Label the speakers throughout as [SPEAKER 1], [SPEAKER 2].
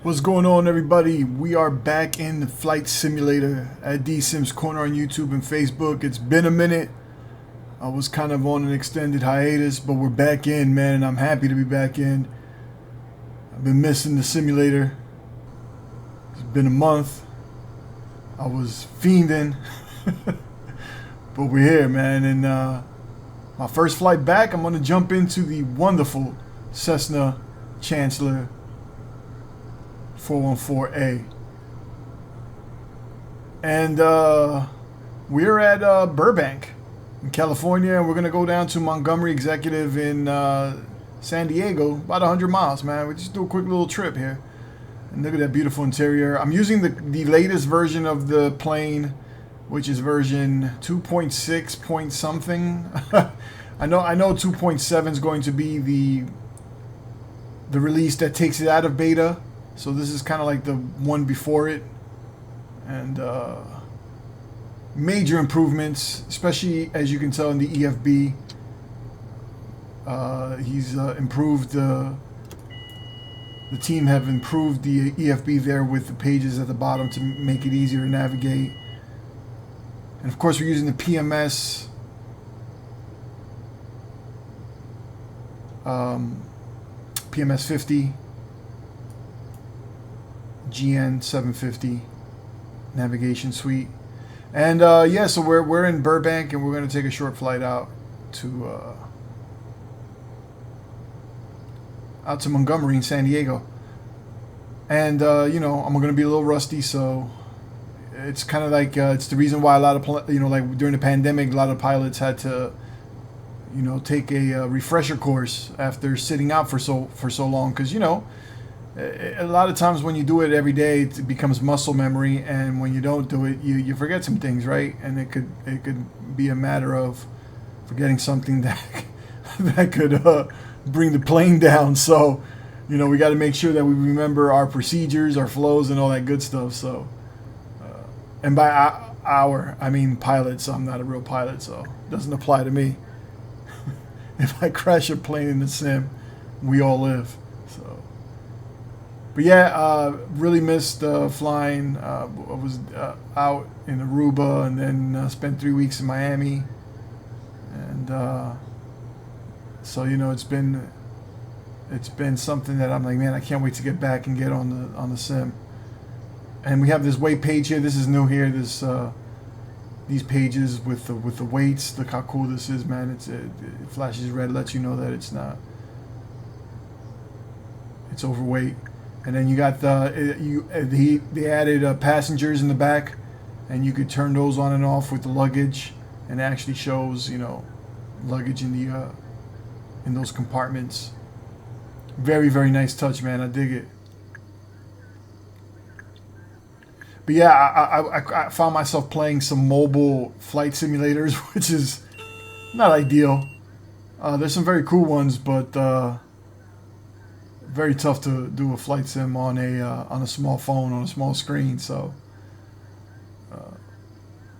[SPEAKER 1] What's going on, everybody? We are back in the flight simulator at D Sims Corner on YouTube and Facebook. It's been a minute. I was kind of on an extended hiatus, but we're back in, man, and I'm happy to be back in. I've been missing the simulator. It's been a month. I was fiending, but we're here, man. And my first flight back, I'm going to jump into the wonderful Cessna Chancellor 414A. And we're at Burbank in California, and we're going to go down to Montgomery Executive in San Diego, about 100 miles, man. We just do a quick little trip here. And look at that beautiful interior. I'm using the latest version of the plane, which is version 2.6 point something. I know 2.7 is going to be the release that takes it out of beta. So this is kind of like the one before it, and major improvements, especially as you can tell in the EFB. He's improved the team have improved the EFB there with the pages at the bottom to make it easier to navigate. And of course, we're using the PMS PMS 50. GN 750 navigation suite. And yeah, so we're in Burbank, and we're going to take a short flight out to Montgomery in San Diego. And you know, I'm going to be a little rusty, so it's kind of like it's the reason why a lot of like during the pandemic, a lot of pilots had to take a refresher course after sitting out for so long, because a lot of times when you do it every day, it becomes muscle memory, and when you don't do it, you forget some things, right? And it could be a matter of forgetting something that could bring the plane down. So, we got to make sure that we remember our procedures, our flows, and all that good stuff. So, and by I mean pilot. So I'm not a real pilot, so it doesn't apply to me. If I crash a plane in the sim, we all live. So. But yeah, really missed flying. I was out in Aruba, and then spent 3 weeks in Miami, and so it's been something that I'm like, man, I can't wait to get back and get on the sim. And we have this weight page here. This is new here. This these pages with the weights. Look how cool this is, man. It flashes red, lets you know that it's overweight. And then you got they added passengers in the back, and you could turn those on and off with the luggage, and it actually shows luggage in those compartments. Very, very nice touch, man. I dig it. But yeah, I found myself playing some mobile flight simulators, which is not ideal. There's some very cool ones, but very tough to do a flight sim on a small phone, on a small screen. So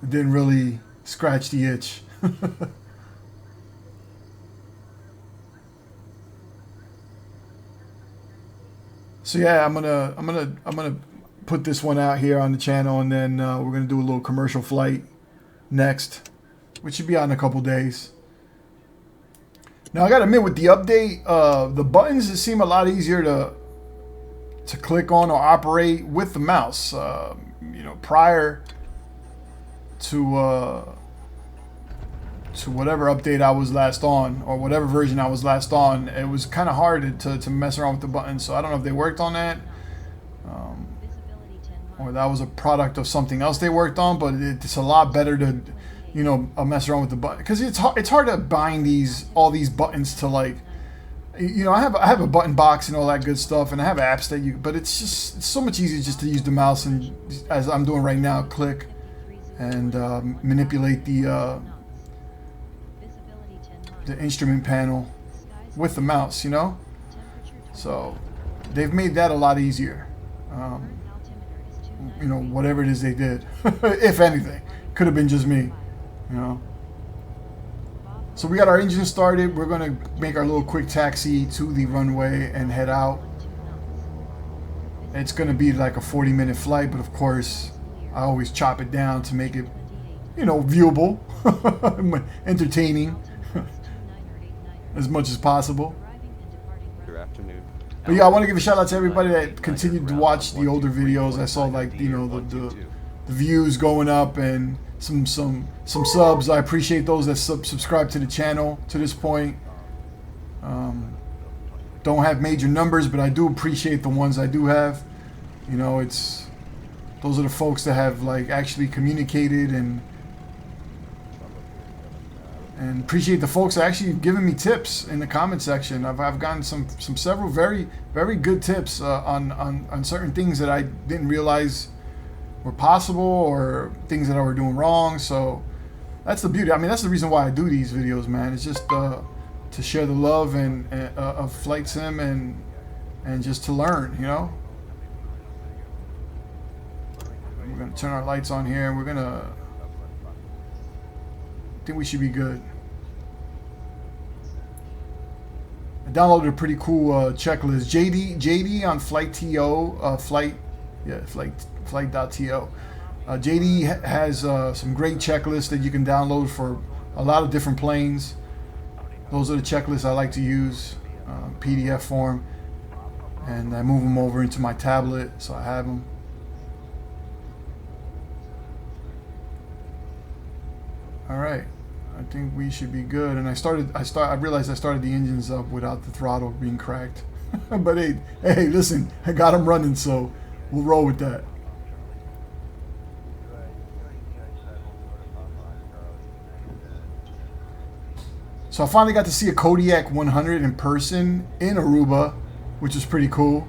[SPEAKER 1] it didn't really scratch the itch. So yeah, I'm gonna put this one out here on the channel, and then we're gonna do a little commercial flight next, which should be out in a couple days. Now I gotta admit, with the update, the buttons seem a lot easier to click on or operate with the mouse. Prior to whatever update I was last on, or whatever version I was last on, it was kind of hard to mess around with the buttons. So I don't know if they worked on that, or that was a product of something else they worked on. But it's a lot better to mess around with the button, because it's hard to bind all these buttons to, like, I have a button box and all that good stuff, and I have apps but it's so much easier just to use the mouse, and as I'm doing right now, click and manipulate the instrument panel with the mouse, So they've made that a lot easier. Whatever it is they did, if anything, could have been just me. So we got our engine started. We're going to make our little quick taxi to the runway and head out. it's going to be like a 40-minute flight, but of course I always chop it down to make it, you know, viewable, entertaining as much as possible. But yeah, I want to give a shout out to everybody that continued to watch the older videos. I saw, like, you know, the views going up and some subs. I appreciate those that subscribe to the channel to this point. Don't have major numbers, but I do appreciate the ones I do have. You know, those are the folks that have, like, actually communicated, and appreciate the folks that actually giving me tips in the comment section. I've gotten several very, very good tips on certain things that I didn't realize were possible, or things that I were doing wrong. So that's the beauty. I mean, that's the reason why I do these videos, man. It's just to share the love of flight sim, and just to learn, you know. We're gonna turn our lights on here, and we're gonna. I think we should be good. I downloaded a pretty cool checklist. JD on Flight.to, Flight.to. JD has some great checklists that you can download for a lot of different planes. Those are the checklists I like to use, PDF form, and I move them over into my tablet, so I have them. All right, I think we should be good. And I realized I started the engines up without the throttle being cracked. But hey, listen, I got them running, so we'll roll with that. So I finally got to see a Kodiak 100 in person in Aruba, which was pretty cool.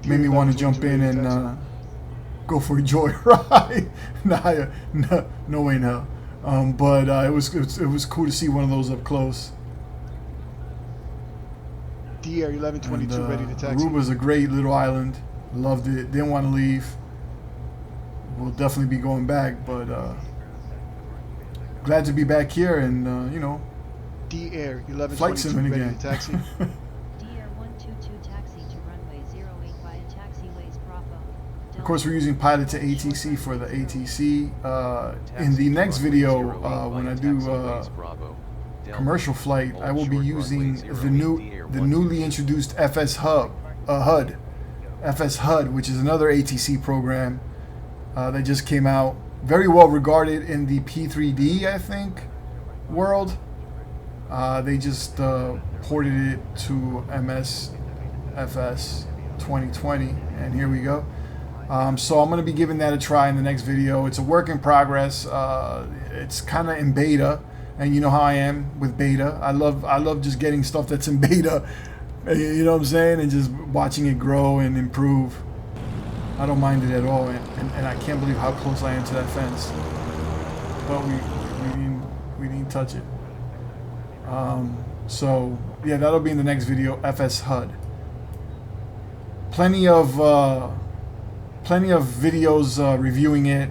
[SPEAKER 1] Made me want to jump in and go for a joyride. No way in hell. But it was cool to see one of those up close.
[SPEAKER 2] DR 1122 ready to taxi.
[SPEAKER 1] Aruba's a great little island. Loved it. Didn't want to leave. We'll definitely be going back, but glad to be back here, and you know,
[SPEAKER 2] DR 1122
[SPEAKER 1] flight simming
[SPEAKER 2] ready
[SPEAKER 1] again.
[SPEAKER 2] to taxi.
[SPEAKER 3] DR 122 taxi to runway 08 via taxiways Bravo.
[SPEAKER 1] Of course, we're using pilot to ATC for the ATC. In the next video, when I do commercial flight, I will be using the newly introduced HUD, which is another ATC program that just came out. Very well regarded in the P3D, I think, world. They just ported it to MSFS2020, and here we go. So I'm going to be giving that a try in the next video. It's a work in progress. It's kind of in beta, and you know how I am with beta. I love just getting stuff that's in beta, you know what I'm saying, and just watching it grow and improve. I don't mind it at all, and I can't believe how close I am to that fence. But we didn't touch it. So yeah, that'll be in the next video. HUD. Plenty of videos reviewing it.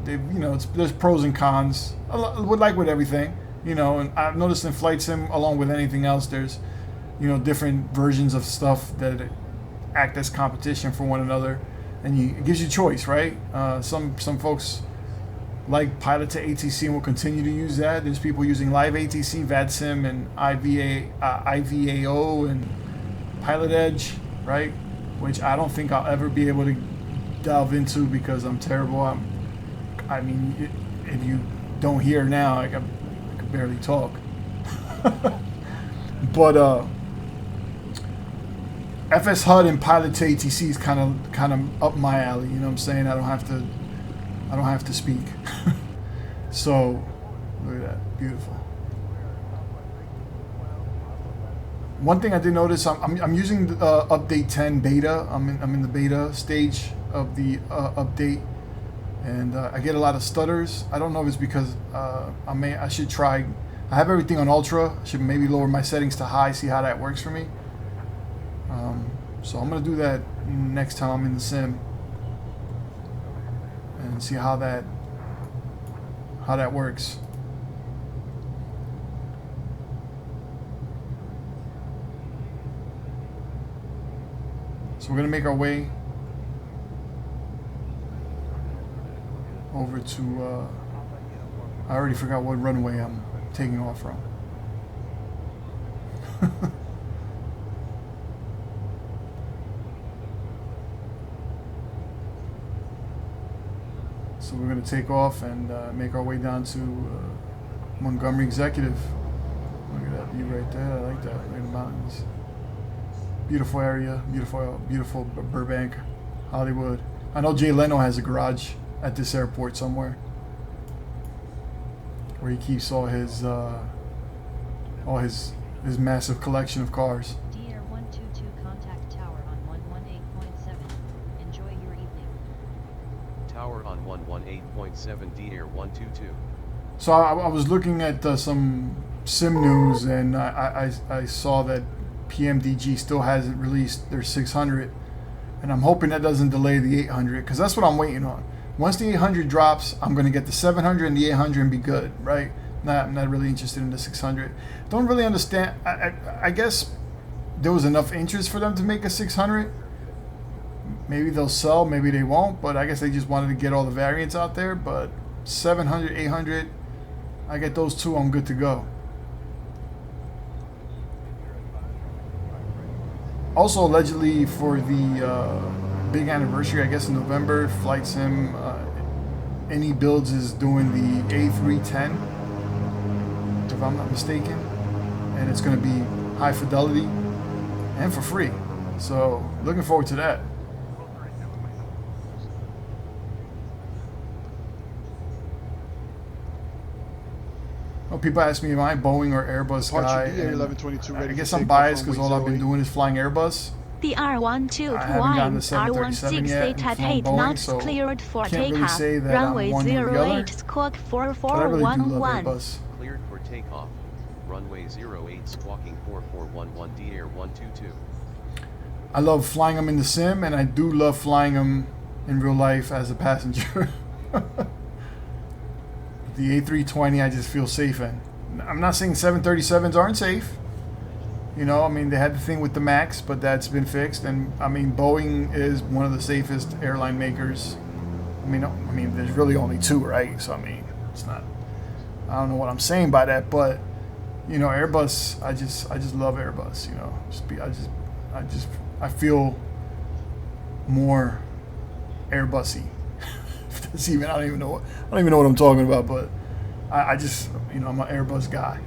[SPEAKER 1] You know, there's pros and cons. Like with everything, you know. And I've noticed in flight sim, along with anything else, there's, you know, different versions of stuff that act as competition for one another, and it gives you choice, right? Some folks like pilot to ATC and will continue to use that. There's people using live ATC, VADSIM, and IVAO and Pilot Edge, right? Which I don't think I'll ever be able to delve into because I'm terrible. I mean, if you don't hear now, I can barely talk. But HUD and pilot to ATC is kind of up my alley. You know what I'm saying? I don't have to speak. So look at that, beautiful. One thing I did notice, I'm using update 10 beta. I'm in the beta stage of the update, and I get a lot of stutters. I don't know if it's because I should try. I have everything on ultra. I should maybe lower my settings to high, see how that works for me. So I'm gonna do that next time I'm in the sim and see how that works. So we're gonna make our way over to, I already forgot what runway I'm taking off from. So we're going to take off and make our way down to Montgomery Executive. Look at that view right there. I like that. Look at the mountains. Beautiful area. Beautiful Burbank, Hollywood. I know Jay Leno has a garage at this airport somewhere where he keeps all his massive collection of cars.
[SPEAKER 3] DR122 contact tower on 118.7. Enjoy your evening.
[SPEAKER 4] Tower on 118.7 DR122.
[SPEAKER 1] So I was looking at some sim news, and I saw that PMDG still hasn't released their 600, and I'm hoping that doesn't delay the 800, because that's what I'm waiting on. Once the 800 drops, I'm going to get the 700 and the 800 and be good, right? I'm not really interested in the 600. Don't really understand. I guess there was enough interest for them to make a 600. Maybe they'll sell, maybe they won't, but I guess they just wanted to get all the variants out there. But 700, 800, I get those two, I'm good to go. Also, allegedly for the big anniversary, I guess in November, Flight Sim, Any Builds is doing the A310, if I'm not mistaken, and it's going to be high fidelity and for free. So, looking forward to that. Well, people ask me, am I a Boeing or Airbus guy?
[SPEAKER 2] Departure DR1122 ready
[SPEAKER 1] I guess
[SPEAKER 2] for
[SPEAKER 1] I'm
[SPEAKER 2] takeoff
[SPEAKER 1] biased because
[SPEAKER 2] runway
[SPEAKER 1] all I've been
[SPEAKER 2] 08.
[SPEAKER 1] doing is flying Airbus.
[SPEAKER 5] The R121,
[SPEAKER 1] I haven't gotten the 737 yet and
[SPEAKER 5] R16
[SPEAKER 1] flown
[SPEAKER 5] 8
[SPEAKER 1] Boeing,
[SPEAKER 5] knots
[SPEAKER 1] so
[SPEAKER 5] cleared for
[SPEAKER 1] can't really
[SPEAKER 5] takeoff.
[SPEAKER 1] say that I'm
[SPEAKER 5] Runway
[SPEAKER 1] one or the other.
[SPEAKER 5] 08 squawk
[SPEAKER 1] But I really do love
[SPEAKER 5] 4411.
[SPEAKER 1] Airbus.
[SPEAKER 4] Cleared for takeoff. Runway 08 squawking 4411 DR122.
[SPEAKER 1] I love flying them in the sim, and I do love flying them in real life as a passenger. The A320 I just feel safe in. I'm not saying 737s aren't safe. You know, I mean, they had the thing with the MAX, but that's been fixed. And, I mean, Boeing is one of the safest airline makers. I mean, there's really only two, right? So, I mean, it's not... I don't know what I'm saying by that, but, you know, Airbus, I just love Airbus, you know. I feel more Airbusy. That's even, I don't even know what I'm talking about, but I just, you know, I'm an Airbus guy.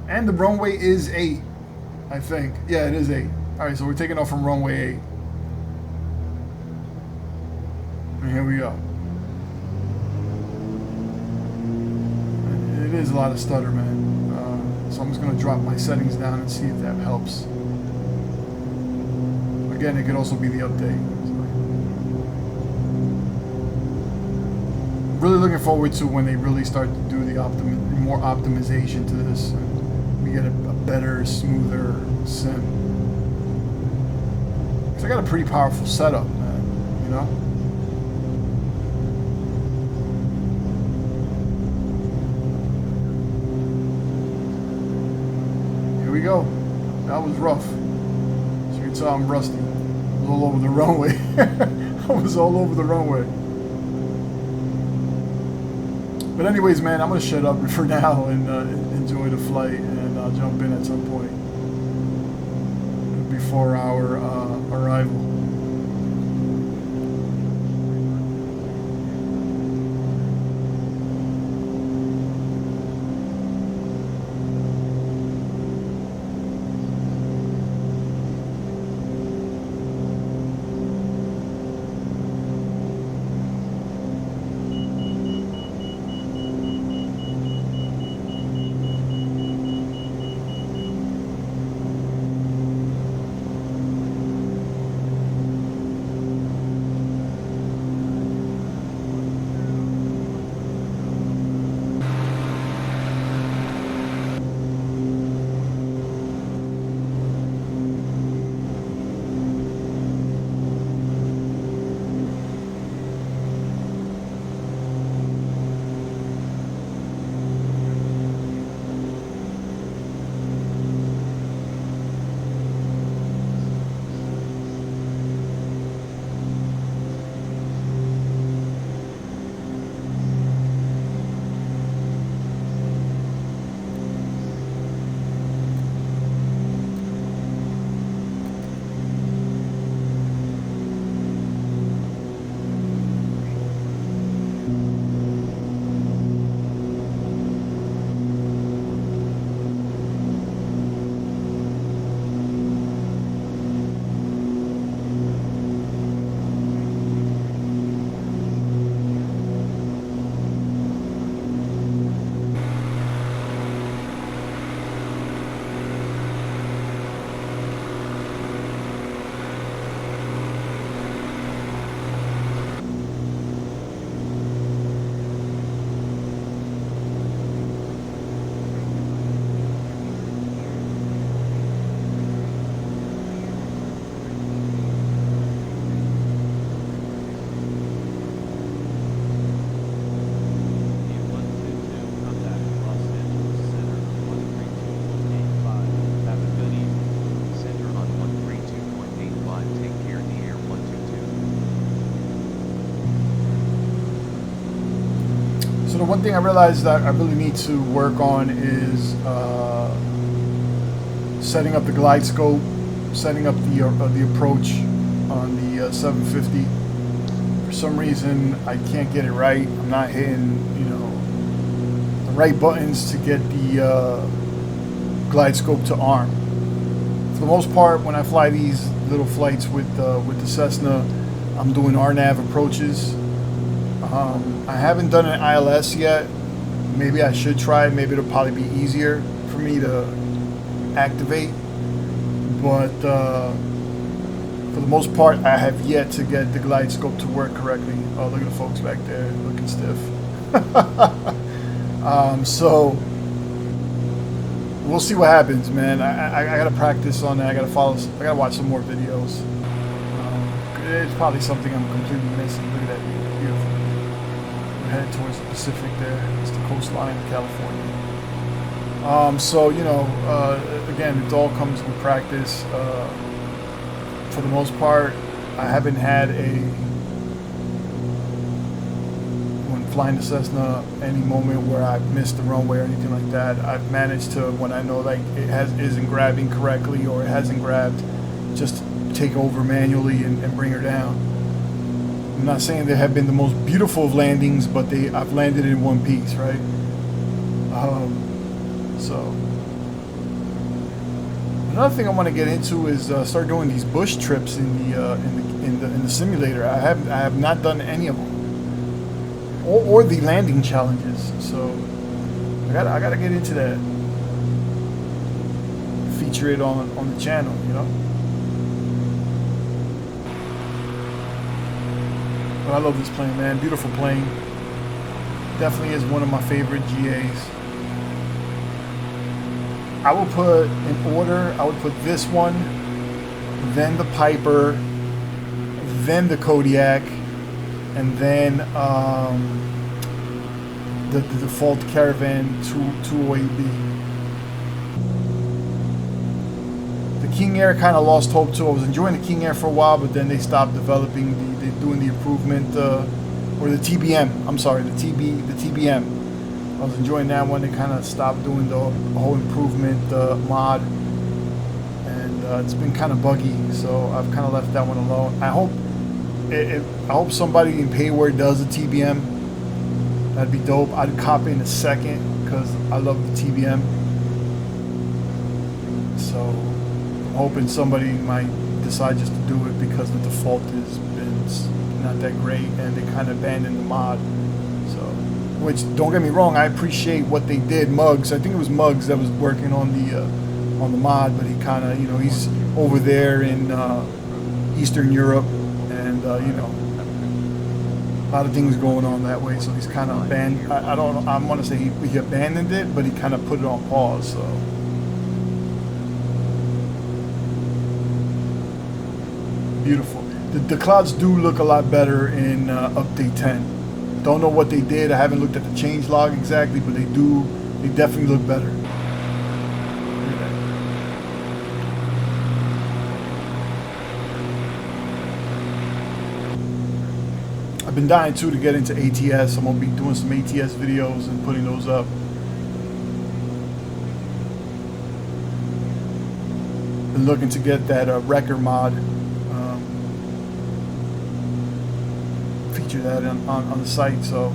[SPEAKER 1] And the runway is 8, I think. Yeah, it is 8. All right, so we're taking off from runway 8. And here we go. It is a lot of stutter, man. So I'm just going to drop my settings down and see if that helps. Again, it could also be the update. Really looking forward to when they really start to do the more optimization to this, and we get a better, smoother sim. Cause I got a pretty powerful setup, man. You know. Here we go. That was rough. As you can tell, I'm rusty. I was all over the runway. I was all over the runway. But anyways, man, I'm going to shut up for now and enjoy the flight, and I'll jump in at some point before our arrival. one thing I realized that I really need to work on is setting up the glide scope, setting up the approach on the 750. For some reason, I can't get it right. I'm not hitting, you know, the right buttons to get the glide scope to arm. For the most part, when I fly these little flights with the Cessna, I'm doing RNAV approaches. I haven't done an ILS yet. Maybe I should try it. Maybe it'll probably be easier for me to activate. But for the most part, I have yet to get the glide scope to work correctly. Oh, look at the folks back there looking stiff. So we'll see what happens, man. I gotta practice on that. I gotta watch some more videos. It's probably something I'm completely missing. Look at that, beautiful. We're headed towards the Pacific there. It's the coastline of California. So, you know, again, it all comes with practice. For the most part, I haven't had when flying the Cessna, any moment where I've missed the runway or anything like that. I've managed to, when I know like it isn't grabbing correctly or it hasn't grabbed, just take over manually and bring her down. I'm not saying they have been the most beautiful of landings, but I've landed in one piece, right? So another thing I want to get into is start doing these bush trips in the simulator. I have not done any of them, or the landing challenges. So I gotta get into that. Feature it on the channel, you know. But I love this plane, man. Beautiful plane. Definitely is one of my favorite GAs. I will put in order, I would put this one, then the Piper, then the Kodiak, and then the default Caravan 208B. The King Air kind of lost hope too. I was enjoying the King Air for a while, but then they stopped developing, doing the improvement, or the TBM, I'm sorry, the TBM. I was enjoying that one. They kind of stopped doing the whole improvement mod, and it's been kind of buggy, so I've kind of left that one alone. I hope somebody in Payware does a TBM. That'd be dope. I'd cop in a second because I love the TBM. So I'm hoping somebody might decide just to do it because the default has been not that great, and they kind of abandoned the mod. Which, don't get me wrong, I appreciate what they did. Muggs, I think it was Muggs that was working on the mod, but he kind of, you know, he's over there in Eastern Europe, and you know, a lot of things going on that way. So he's kind of abandoned. I don't. I want to say he abandoned it, but he kind of put it on pause. So beautiful. The clouds do look a lot better in update 10. Don't know what they did. I haven't looked at the change log exactly, but they definitely look better. Look at that. I've been dying too to get into ATS. I'm gonna be doing some ATS videos and putting those up. Been looking to get that wrecker mod. Feature that on the site, so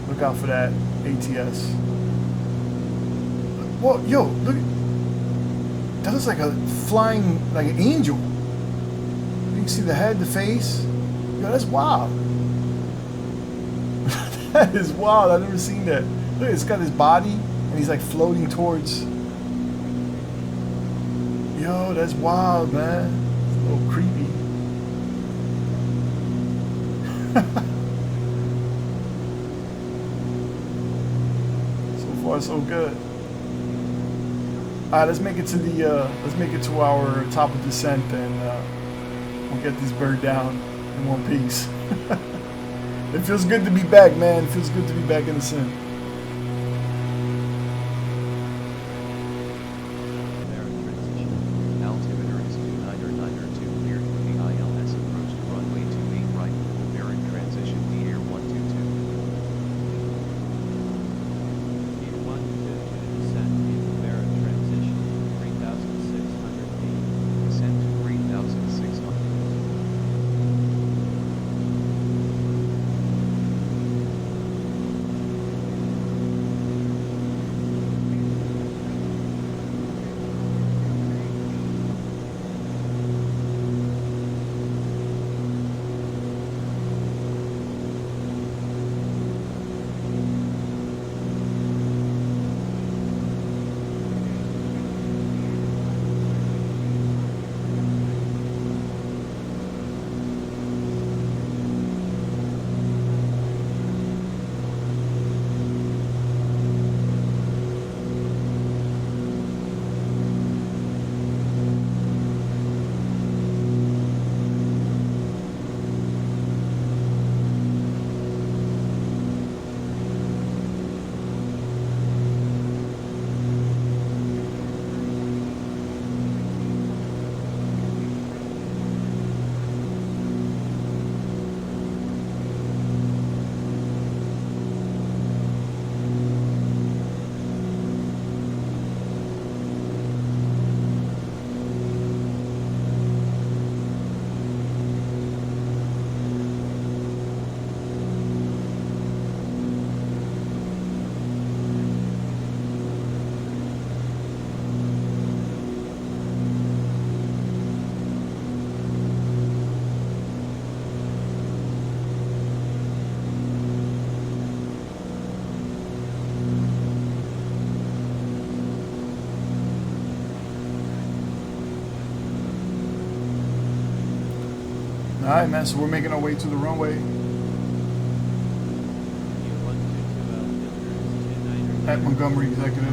[SPEAKER 1] look out for that. ATS. Well, yo, look, that looks like a flying, like an angel. You can see the head, the face. Yo, that's wild. That is wild. I've never seen that. Look, it's got his body and he's like floating towards. Yo, that's wild, man. It's a little creepy. So far so good. Alright, let's make it to our top of descent, and we'll get this bird down in one piece. It feels good to be back, man. It feels good to be back in the sim.
[SPEAKER 4] Altimeter is 299er2 cleared for the ILS approach to runway 28 right. Bearing transition the air 122.
[SPEAKER 1] All right, man. So we're making our way to the runway at Montgomery Executive.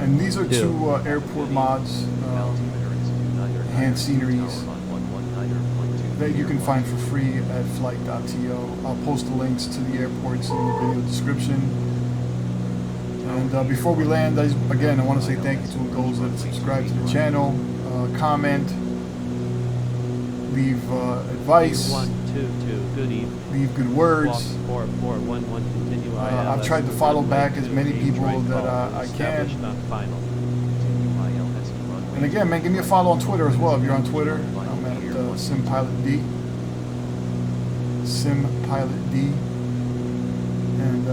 [SPEAKER 1] And these are two airport mods, enhanced sceneries that you can find for free at flight.to. I'll post the links to the airports in the video description. And before we land, again, I want to say thank you to those that subscribe to the channel, comment, leave advice, leave good words. I've tried to follow back as many people that I can. And again, man, give me a follow on Twitter as well. If you're on Twitter, I'm at SimPilotD. SimPilotD. And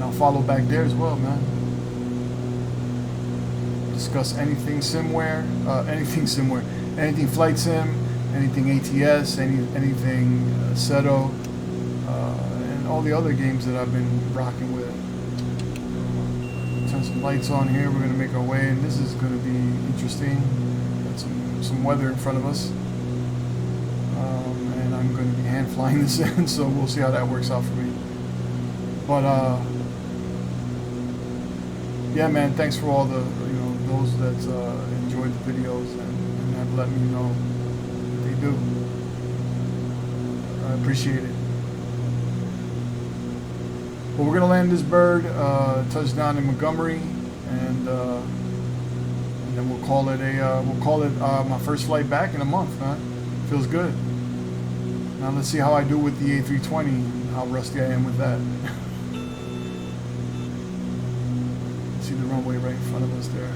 [SPEAKER 1] I'll follow back there as well, man. Discuss anything simware, anything flight sim, anything ATS, anything Seto, and all the other games that I've been rocking with. Turn some lights on here. We're gonna make our way, and this is gonna be interesting. Got some weather in front of us, and I'm gonna be hand flying this in, so we'll see how that works out for me. But yeah, man, thanks for all the those that enjoyed the videos and have let me know that they do. I appreciate it. Well, we're gonna land this bird, touchdown in Montgomery, and then we'll call it my first flight back in a month, man. Feels good. Now let's see how I do with the A320 and how rusty I am with that. See the runway right in front of us there. A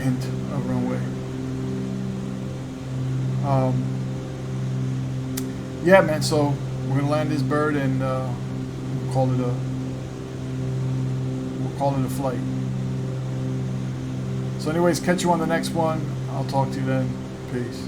[SPEAKER 1] hint of runway. Yeah, man. So we're gonna land this bird and we'll call it a flight. So, anyways, catch you on the next one. I'll talk to you then. Peace.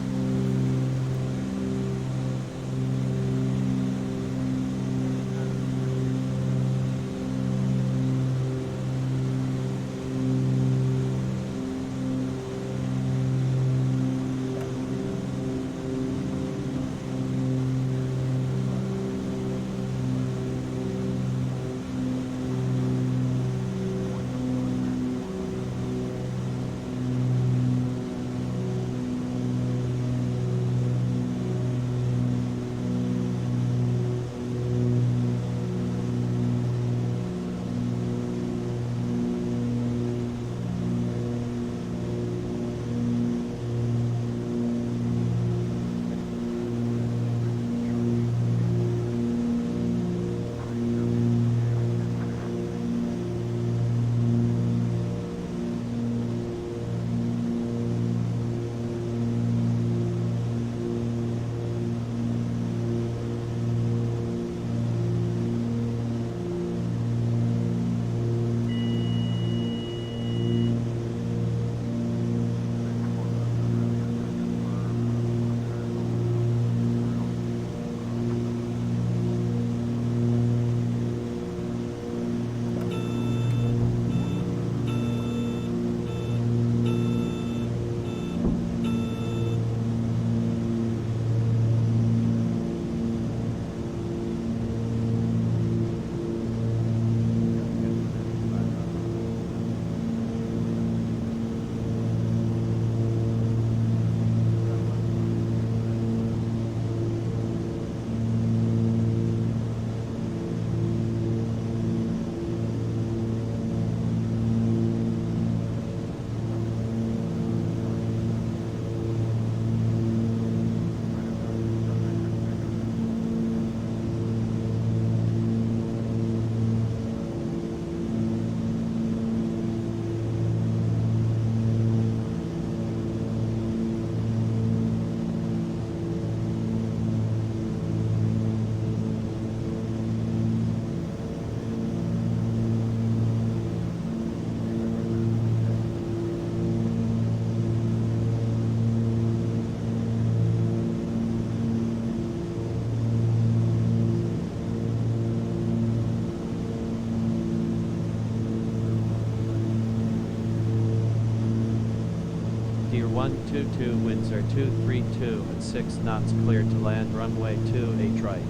[SPEAKER 5] Deer 122, winds are 232 at 6 knots, clear to land runway 28 right.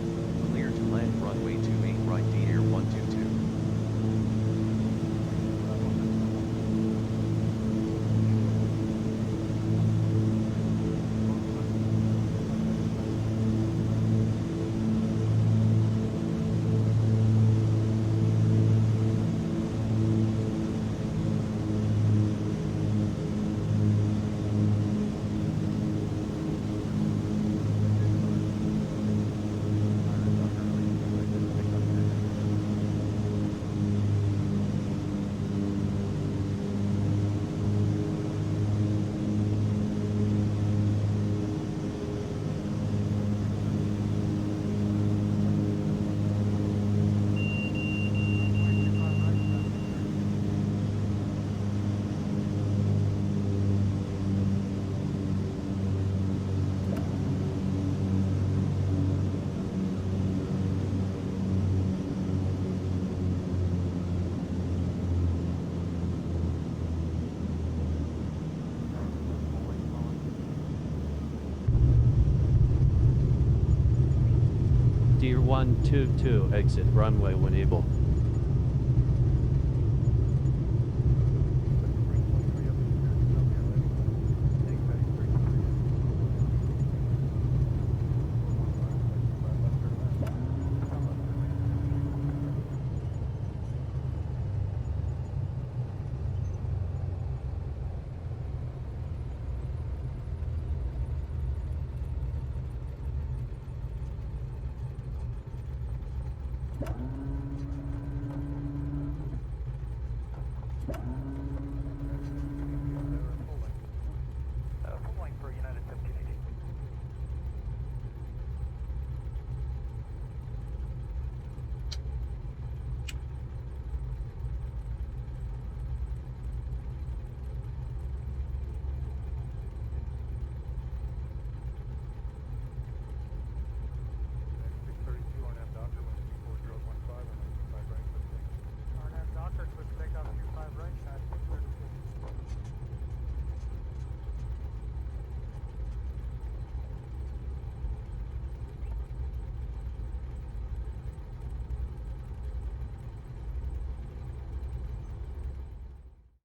[SPEAKER 4] Clear to land runway 28 right, Deer 122.
[SPEAKER 5] Deer 122, exit runway when able.